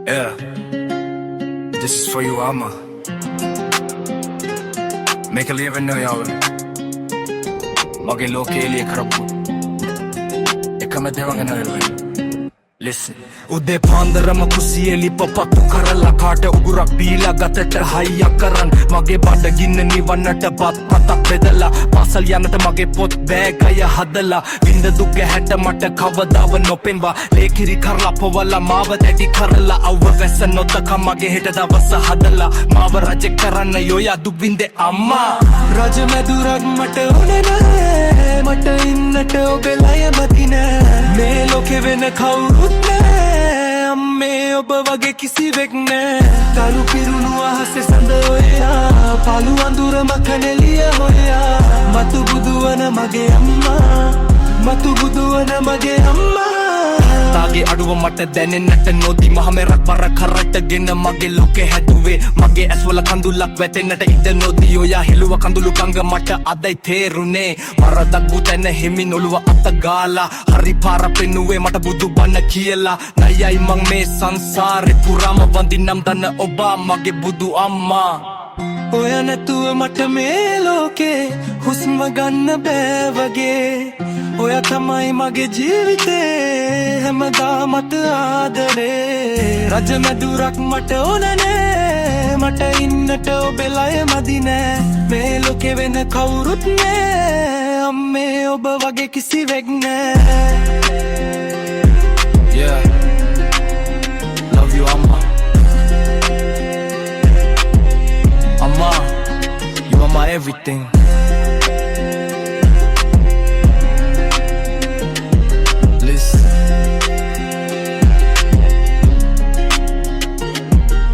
Yeah, this is for you, Amma. Make a living now, y'all. Mage loke eliye karabu. Ekama devanga na listen. උදේ පාන්දරම කුසියෙලි පපත්තු කරලා කාට උගුරක් දීලා ගතට හයියක් කරන් මගේ බඩගින්න නිවන්නට බත් පතක් බෙදලා පාසල් යන්නට මගේ පොත් බෑගය හදලා විඳ දුක හැට මට කවදාව නොපෙන්වා ලේකිරි කරලා පොවලා මාව දැඩි කරලා අවව වැස්ස නොතක මගේ හෙට දවස හදලා මාව රජ කරන්න යෝයා දුක් විඳේ අම්මා රජ මැදුරක් මට ඕනේ නෑ මට ඉන්නට ඔබේ ලයමති නෑ මේ ලෝකෙ වෙන කවුරුත් නෑ අම්මේ ඔබ වගේ කිසිවෙක් නෑ තරු පිරුණු අහසේ සඳ ඔයා පාළු අඳුරම කනෙලිය හොයා මතු බුදුවන මගේ අම්මා මතු බුදුවන මගේ අම්මා තාගේ අඩුව මට දැනෙන්නට නොදී මහමෙරක් බර කරටගෙන මගේ ලෝකෙ හැදුවේ මගේ ඇස්වල කඳුලක් වැටෙන්නට ඉඩ නොදී ඔයා හෙළුව කඳුළු කංග මට අදයි තේරුනේ මරදක් බුතැන හිමින් ඔළුව අත ගාලා හරි පාර පෙන්නුවේ මට බුදු බණ කියලා නයයි මං මේ සංසාරේ පුරාම වඳින්නම් දන්න ඔබ මගේ බුදු අම්මා ඔය නැතුව මට මේ ලෝකේ හුස්ම ගන්න බෑ වගේ ඔය තමයි මගේ ජීවිතේ හැමදාමත් ආදරේ රජ මැදුරක් මට ඕනනේ මට ඉන්නට ඔබේ ලයමදි නෑ මේ ලෝකෙ වෙන කවුරුත් නෑ අම්මේ ඔබ වගේ කිසිවෙක් නෑ Yeah, love you Amma Amma, you are my everything